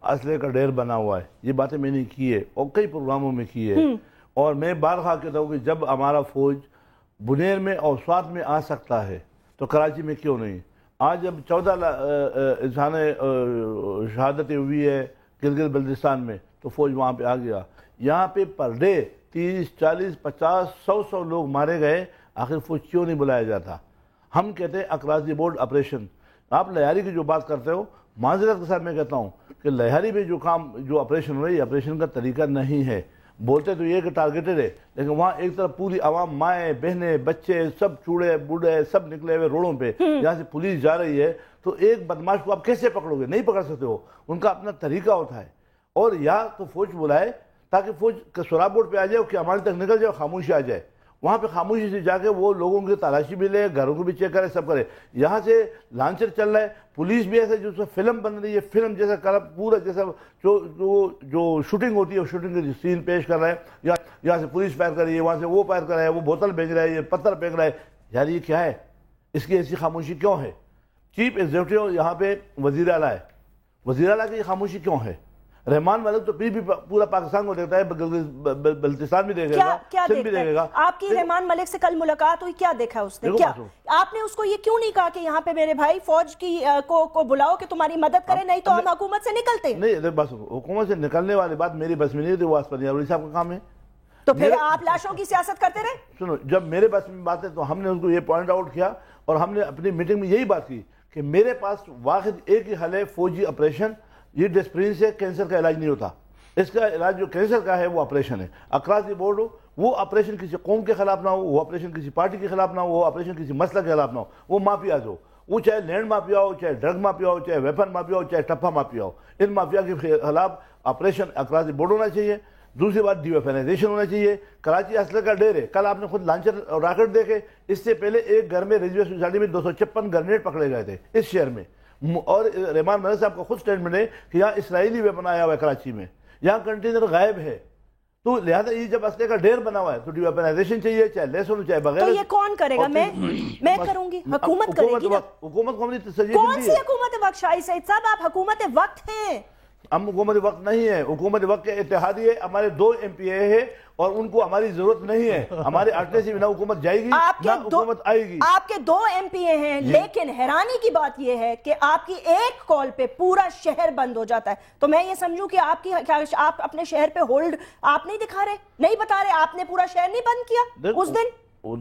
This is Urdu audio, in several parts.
اسلحے کا ڈھیر بنا ہوا ہے. یہ باتیں میں نے کی ہے اور کئی پروگراموں میں کی ہے. اور میں بارہا کہتا ہوں کہ جب ہمارا فوج بنیر میں اور سوات میں آ سکتا ہے تو کراچی میں کیوں نہیں؟ آج جب 14 انسان شہادتیں ہوئی ہے گلگت بلتستان میں تو فوج وہاں پہ آ گیا. یہاں پہ پر ڈے 30 40 50 100 لوگ مارے گئے. آخر فوج کیوں نہیں بلایا جاتا؟ ہم کہتے ہیں اکراس دی بورڈ آپریشن. آپ لیاری کی جو بات کرتے ہو، معذرت کے ساتھ میں کہتا ہوں کہ لیاری میں جو آپریشن ہو رہا ہے یہ آپریشن کا طریقہ نہیں ہے. بولتے تو یہ کہ ٹارگیٹڈ ہے، لیکن وہاں ایک طرف پوری عوام، مائیں بہنیں بچے سب چوڑے بوڑھے سب نکلے ہوئے روڈوں پہ. یہاں سے پولیس جا رہی ہے تو ایک بدماش کو آپ کیسے پکڑو گے؟ نہیں پکڑ سکتے ہو. ان کا اپنا طریقہ ہوتا ہے. اور یا تو فوج بلائے تاکہ فوج سوراب بورڈ پہ آ جائے کہ ہمارے تک نکل جائے، خاموشی آ جائے. وہاں پہ خاموشی سے جا کے وہ لوگوں کی تلاشی بھی لے، گھروں کو بھی چیک کرے، سب کرے. یہاں سے لانچر چل رہا ہے، پولیس بھی ایسے جو فلم بن رہی ہے، فلم جیسا پورا جیسا جو شوٹنگ ہوتی ہے شوٹنگ کے سین پیش کر رہا ہے. یہاں سے پولیس فائر کر رہی ہے، وہاں سے وہ فائر کر رہا ہے، وہ بوتل بھیج رہا ہے، یہ پتھر پھینک رہا ہے. یار یہ کیا ہے؟ اس کی ایسی خاموشی کیوں ہے؟ چیف ایگزیکٹو یہاں پہ وزیر اعلیٰ ہے، وزیر اعلیٰ کی خاموشی کیوں ہے؟ رحمان ملک تو پھر بھی پورا پاکستان کو دیکھتا ہے، بلتستان بھی دیکھے گا، سندھ بھی دیکھے گا. آپ کی رحمان ملک سے کل ملاقات ہوئی، کیا دیکھا اس نے؟ کیا آپ نے اس کو یہ کیوں نہیں کہا کہ یہاں پہ میرے بھائی فوج کی کو بلاؤ کہ تمہاری مدد کرے، نہیں تو ہم حکومت سے نکلتے؟ نہیں بس حکومت سے نکلنے والی بات میری بس میں نہیں تھی، وہ اسپر یاروری صاحب کا کام ہے. تو پھر آپ لاشوں کی سیاست کرتے رہے؟ سنو، جب میرے بس میں بات ہے تو ہم نے اس کو یہ پوائنٹ آؤٹ کیا اور ہم نے اپنی میٹنگ میں یہی بات کی کہ میرے پاس واحد ایک ہی حل ہے، فوجی آپریشن. یہ ڈسپرین سے کینسر کا علاج نہیں ہوتا. اس کا علاج جو کینسر کا ہے وہ آپریشن ہے. اکراس دی بورڈ ہو، وہ آپریشن کسی قوم کے خلاف نہ ہو، وہ آپریشن کسی پارٹی کے خلاف نہ ہو، وہ آپریشن کسی مسئلہ کے خلاف نہ ہو. وہ مافیاز ہو، وہ چاہے لینڈ مافیا ہو، چاہے ڈرگ مافیا ہو، چاہے ویپن مافیا ہو، چاہے ٹپا مافیا ہو. ان مافیا کے خلاف آپریشن اکراس دی بورڈ ہونا چاہیے. دوسری بات ڈی ویپنائزیشن ہونا چاہیے. کراچی اسلحے کا ڈھیر ہے. کل آپ نے خود لانچر اور راکٹ دیکھے. اس سے پہلے ایک گھر میں ریزیو سوسائٹی میں 256 گرنیڈ پکڑے گئے تھے اس شہر میں. اور رحمان ملک صاحب کا خود سٹیٹمنٹ ہے کہ یہاں اسرائیلی ویپن آیا ہوا ہے کراچی میں، یہاں کنٹینر غائب ہے. تو لہذا یہ جب اسلحے کا ڈھیر بنا ہوا ہے تو ڈی ویپنائزیشن چاہیے، چاہے لیس ہو چاہے بغیر. تو یہ کون کرے گا؟ میں کروں گی، حکومت کرے گی. حکومت کو ہماری تسلی کون سی حکومت وقت؟ شاہی سعید صاحب آپ حکومت وقت ہیں. ہم حکومت وقت نہیں ہے. حکومت وقت کے اتحادی ہے. ہمارے 2 MP ہے اور ان کو ہماری ضرورت نہیں ہے. ہمارے اٹھنے سے نہ حکومت جائے گی نہ حکومت آئے گی. آپ کے 2 MP ہیں، لیکن حیرانی کی بات یہ ہے کہ آپ کی ایک کال پہ پورا شہر بند ہو جاتا ہے. تو میں یہ سمجھوں کہ آپ اپنے شہر پہ ہولڈ آپ نہیں دکھا رہے، نہیں بتا رہے، آپ نے پورا شہر نہیں بند کیا اس دن.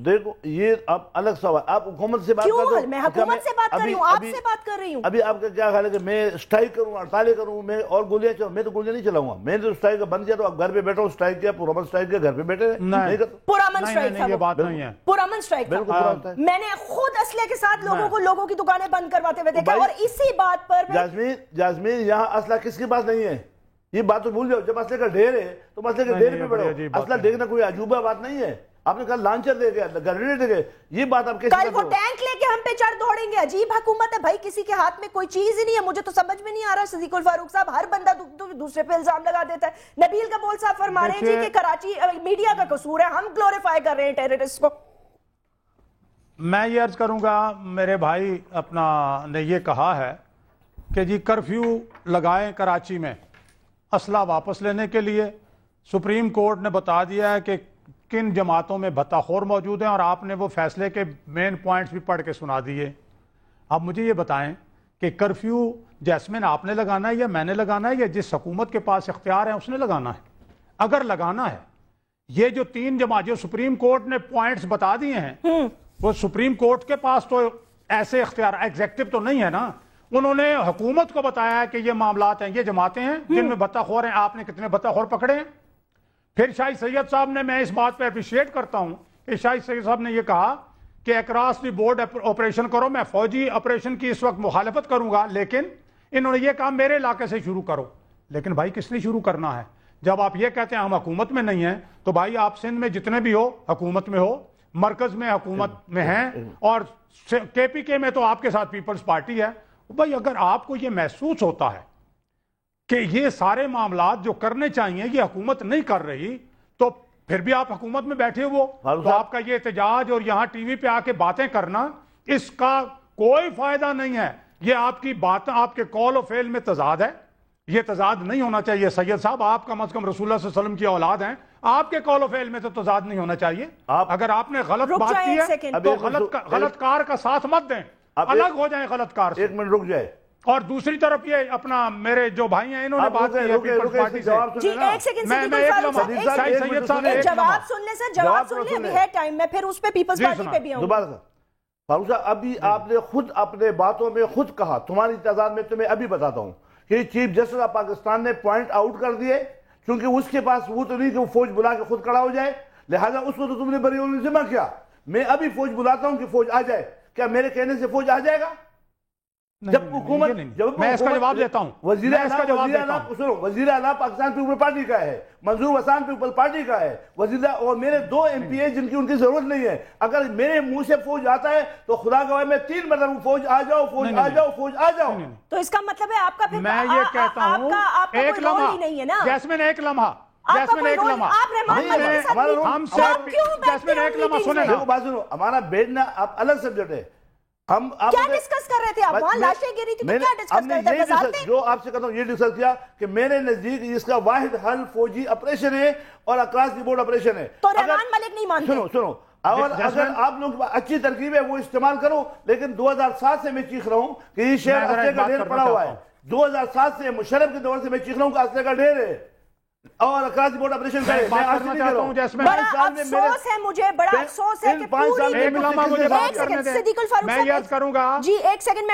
دیکھو یہ اب الگ سوال. آپ حکومت سے بات کر رہے ہو. میں حکومت سے بات کر رہی ہوں، آپ سے بات کر رہی ہوں. ابھی آپ کا کیا خیال ہے کہ میں اسٹرائک کروں، ہڑتالیں کروں، میں اور گولیاں چلاؤں؟ میں تو گولیاں نہیں چلاؤں گا. میں نے تو اسٹرائک بند کیا تو اب گھر پہ بیٹھا ہوں. اسٹرائک کیا پرامن اسٹرائک کیا، گھر پہ بیٹھے نہیں کرتے. پرامن اسٹرائک تھا، یہ بات نہیں ہے. پرامن اسٹرائک تھا. میں نے خود اسلحے کے ساتھ لوگوں کی دکانیں بند کرواتے ہوئے دیکھا. اور اسی بات پر جاسمین یہاں اسلحہ کس کے پاس نہیں ہے؟ یہ بات تو بھول جاؤ. جب اسلحے کا ڈھیر ہے تو اسلحے کے ڈھیر پہ بیٹھو. اسلحہ دیکھنا کوئی عجوبہ بات نہیں ہے. آپ نے کہا لانچر دے گیا، گرنیڈ دے گئے، یہ بات آپ کیسے کل وہ ٹینک لے کے ہم پہ چڑھ دوڑیں گے؟ عجیب حکومت ہے بھائی، کسی کے ہاتھ میں کوئی چیز ہی نہیں ہے. مجھے تو سمجھ میں نہیں آ رہا. صدیق الفاروق صاحب، ہر بندہ دوسرے پہ الزام لگا دیتا ہے. نبیل کبول صاحب فرما رہے ہیں کہ کراچی میڈیا کا قصور ہے، ہم گلوریفائی کر رہے ہیں ٹیررسٹ کو. میں یہ عرض کروں گا، میرے بھائی اپنا نے یہ کہا ہے کہ جی کرفیو لگائیں کراچی میں اسلحہ واپس لینے کے لیے. سپریم کورٹ نے بتا دیا ہے کہ کن جماعتوں میں بھتہ خور موجود ہیں، اور آپ نے وہ فیصلے کے مین پوائنٹس بھی پڑھ کے سنا دیے. اب مجھے یہ بتائیں کہ کرفیو جیسمین آپ نے لگانا ہے یا میں نے لگانا ہے یا جس حکومت کے پاس اختیار ہے اس نے لگانا ہے؟ اگر لگانا ہے، یہ جو 3 جماعت جو سپریم کورٹ نے پوائنٹس بتا دیے ہیں، وہ سپریم کورٹ کے پاس تو ایسے اختیار ایگزیکٹو تو نہیں ہے نا. انہوں نے حکومت کو بتایا ہے کہ یہ معاملات ہیں، یہ جماعتیں ہیں جن میں بھتہ خور ہیں. آپ نے کتنے بھتہ خور پکڑے ہیں؟ پھر شاہی سید صاحب نے، میں اس بات پہ اپریشیٹ کرتا ہوں کہ شاہی سید صاحب نے یہ کہا کہ اکراس دی بورڈ آپریشن کرو. میں فوجی آپریشن کی اس وقت مخالفت کروں گا، لیکن انہوں نے یہ کہا میرے علاقے سے شروع کرو. لیکن بھائی کس نے شروع کرنا ہے؟ جب آپ یہ کہتے ہیں ہم حکومت میں نہیں ہیں، تو بھائی آپ سندھ میں جتنے بھی ہو حکومت میں ہو، مرکز میں حکومت میں ہیں، اور KPK میں تو آپ کے ساتھ پیپلز پارٹی ہے. بھائی اگر آپ کو یہ محسوس ہوتا ہے کہ یہ سارے معاملات جو کرنے چاہیے یہ حکومت نہیں کر رہی، تو پھر بھی آپ حکومت میں بیٹھے ہو، تو آپ کا یہ احتجاج اور یہاں ٹی وی پہ آ کے باتیں کرنا، اس کا کوئی فائدہ نہیں ہے. یہ آپ کی باتیں، آپ کے قول و فعل میں تضاد ہے. یہ تضاد نہیں ہونا چاہیے سید صاحب. آپ کم از کم رسول اللہ صلی اللہ علیہ وسلم کی اولاد ہیں, آپ کے قول و فعل میں تو تضاد نہیں ہونا چاہیے. اگر آپ نے غلط بات کی ہے تو غلط کار کا ساتھ مت دیں, الگ ہو جائیں غلط کار سے. ایک منٹ رک جائے. اور دوسری طرف یہ اپنا میرے جو بھائی ہیں انہوں نے بات کی ہے پیپلز پارٹی سے. جی ایک سیکنڈ سید صاحب جواب سن لیں سر, جواب سن لیں, ابھی ہے ٹائم, میں پھر اس پہ پیپلز پارٹی پہ بھی آؤں. دوبارہ فاروق صاحب, ابھی آپ نے خود اپنے باتوں میں خود کہا, تمہاری تضاد میں تمہیں ابھی بتاتا ہوں کہ چیف جسٹس آف پاکستان نے پوائنٹ آؤٹ کر دیے, کیونکہ اس کے پاس وہ تو نہیں کہ وہ فوج بلا کے خود کھڑا ہو جائے, لہٰذا اس کو تو تم نے بری عمری ذمہ کیا. میں ابھی فوج بلاتا ہوں کہ فوج آ جائے, کیا میرے کہنے سے فوج آ جائے گا؟ جب حکومت, میں اس کا جواب دیتا ہوں, وزیر اعلیٰ پاکستان پیپل پارٹی کا ہے, منظور حسان پیپل پارٹی کا ہے, اور میرے 2 MP جن کی ان کی ضرورت نہیں ہے. اگر میرے منہ سے فوج آتا ہے تو خدا گواہ میں 3 مرتبہ فوج آ جاؤ, فوج آ جاؤ, فوج آ جاؤ. تو اس کا مطلب ہے آپ کا پھر میں یہ کہتا ہوں ایک لمحہ جیسمین, ایک لمحہ جیسمین, ایک لمحہ ہم سے جیسمین ایک لمحہ سنیں نا. بات سنو, ہمارا بیٹھنا اب الگ سبجیکٹ ہے. ہم کیا ڈسکس کر رہے تھے آپ؟ وہاں لاشیں گری تھی تو کیا ڈسکس کر رہے تھے؟ جو آپ سے کہتا ہوں یہ ڈسکس کیا کہ میرے نزدیک اس کا واحد حل فوجی آپریشن ہے اور اکراس دی بورڈ آپریشن ہے. تو رحمان ملک نہیں مانتے. سنو, اور اگر آپ لوگ اچھی ترکیب ہے وہ استعمال کرو, لیکن 2007 سے میں چیخ رہا ہوں کہ یہ شہر اسلحے کا ڈھیر پڑا ہوا ہے. 2007 سے مشرف کے دور سے میں چیخ رہا ہوں کہ اسلحے کا ڈھیر ہے اور اکراس دی بورڈ آپریشن کرے. میں آج نہیں کر رہا ہوں. بڑا افسوس ہے مجھے, بڑا افسوس ہے کہ پوری ایک لمحہ مجھے بات کرنے دیں, صدیق الفاروق میں یاد کروں گا. جی ایک سیکنڈ,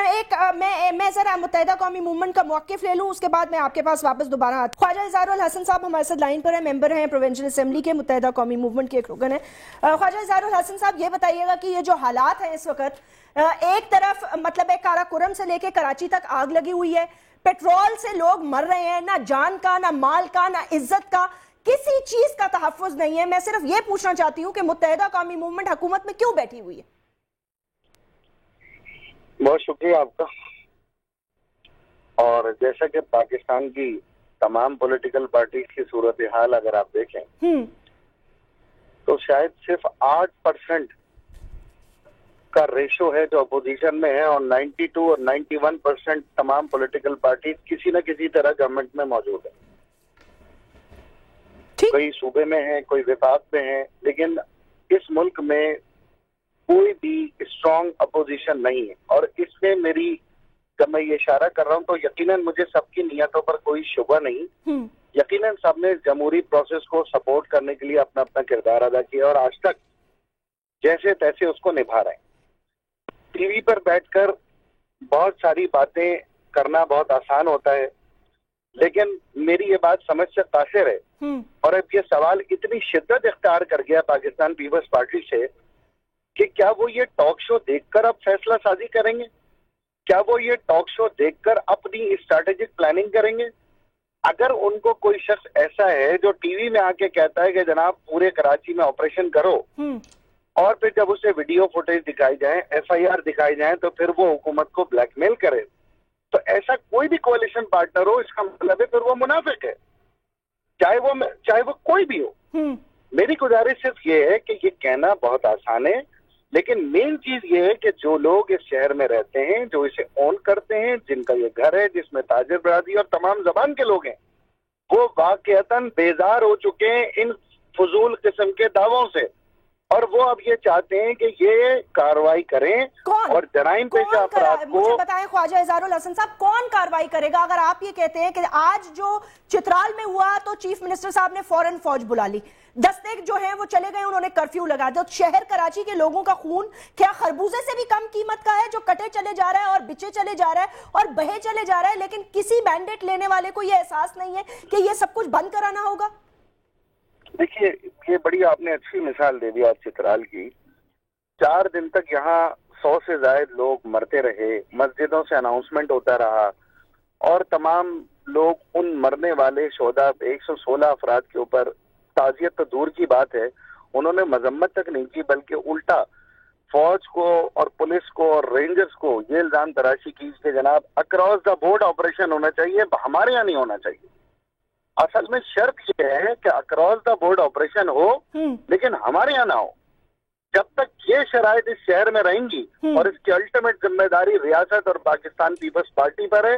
میں ذرا متحدہ قومی موومنٹ کا موقف لے لوں, اس کے بعد میں آپ کے پاس واپس دوبارہ آتا. خواجہ اظہار الحسن صاحب ہمارے ساتھ لائن پر ہیں, ممبر ہیں پروونشل اسمبلی کے, متحدہ قومی موومنٹ کے ایک رکن ہیں. خواجہ اظہار الحسن صاحب یہ بتائیے گا کہ یہ جو حالات ہیں اس وقت, ایک طرف مطلب ہے کارا کرم سے لے کے کراچی تک آگ لگی ہوئی ہے, پیٹرول سے لوگ مر رہے ہیں, نہ جان کا, نہ مال کا, نہ عزت کا, کسی چیز کا تحفظ نہیں ہے. میں صرف یہ پوچھنا چاہتی ہوں کہ متحدہ قومی موومنٹ حکومت میں کیوں بیٹھی ہوئی ہے؟ بہت شکریہ آپ کا. اور جیسا کہ پاکستان کی تمام پولیٹیکل پارٹیز کی صورتحال اگر آپ دیکھیں تو شاید صرف 8% کا ریشو ہے جو اپوزیشن میں ہے, اور 92 اور 91% تمام پولیٹیکل پارٹیز کسی نہ کسی طرح گورنمنٹ میں موجود ہے. کوئی صوبے میں ہے, کوئی وفاق میں ہے, لیکن اس ملک میں کوئی بھی اسٹرانگ اپوزیشن نہیں ہے. اور اس میں میری, جب میں یہ اشارہ کر رہا ہوں تو یقیناً مجھے سب کی نیتوں پر کوئی شبہ نہیں, یقیناً سب نے جمہوری پروسیس کو سپورٹ کرنے کے لیے اپنا اپنا کردار ادا کیا اور آج تک جیسے تیسے اس کو نبھا رہے ہیں. ٹی وی پر بیٹھ کر بہت ساری باتیں کرنا بہت آسان ہوتا ہے, لیکن میری یہ بات سمجھ سے قاصر ہے. اور اب یہ سوال اتنی شدت اختیار کر گیا پاکستان پیپلز پارٹی سے کہ کیا وہ یہ ٹاک شو دیکھ کر اب فیصلہ سازی کریں گے؟ کیا وہ یہ ٹاک شو دیکھ کر اپنی اسٹریٹجک پلاننگ کریں گے؟ اگر ان کو کوئی شخص ایسا ہے جو ٹی وی میں آ کے کہتا ہے کہ جناب پورے کراچی میں آپریشن کرو, اور پھر جب اسے ویڈیو فوٹیج دکھائی جائیں, FIR دکھائی جائیں, تو پھر وہ حکومت کو بلیک میل کرے, تو ایسا کوئی بھی کوalition پارٹنر ہو, اس کا مطلب ہے پھر وہ منافق ہے, چاہے وہ کوئی بھی ہو. میری گزارش صرف یہ ہے کہ یہ کہنا بہت آسان ہے, لیکن مین چیز یہ ہے کہ جو لوگ اس شہر میں رہتے ہیں, جو اسے اون کرتے ہیں, جن کا یہ گھر ہے, جس میں تاجر برادری اور تمام زبان کے لوگ ہیں, وہ واقعتاً بیزار ہو چکے ہیں ان فضول قسم کے دعووں سے, اور وہ اب یہ چاہتے ہیں کہ یہ کارروائی کریں اور جرائم پیشہ افراد کو. مجھے بتائیں خواجہ اظہار الحسن صاحب, کون کارروائی کرے گا؟ اگر آپ یہ کہتے ہیں کہ آج جو چترال میں ہوا تو چیف منسٹر صاحب نے فوراً فوج بلا لی, دستے جو ہیں وہ چلے گئے, انہوں نے کرفیو لگا دیا, تو شہر کراچی کے لوگوں کا خون کیا خربوزے سے بھی کم قیمت کا ہے جو کٹے چلے جا رہا ہے اور بچے چلے جا رہا ہے اور بہے چلے جا رہا ہے, لیکن کسی مینڈیٹ لینے والے کو یہ احساس نہیں ہے کہ یہ سب کچھ بند کرانا ہوگا؟ دیکھیے, یہ بڑی آپ نے اچھی مثال دے دی آج چترال کی. 4 دن تک یہاں 100 سے زائد لوگ مرتے رہے, مسجدوں سے اناؤنسمنٹ ہوتا رہا, اور تمام لوگ ان مرنے والے شہداء 116 افراد کے اوپر, تعزیت تو دور کی بات ہے, انہوں نے مذمت تک نہیں کی, بلکہ الٹا فوج کو اور پولیس کو اور رینجرز کو یہ الزام تراشی کی کہ جناب اکراس دا بورڈ آپریشن ہونا چاہیے, ہمارے یہاں نہیں ہونا چاہیے. اصل میں شرط یہ ہے کہ اکراس دا بورڈ آپریشن ہو, لیکن ہمارے یہاں نہ ہو. جب تک یہ شرائط اس شہر میں رہیں گی, اور اس کی الٹیمیٹ ذمہ داری ریاست اور پاکستان پیپلز پارٹی پر ہے,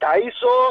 250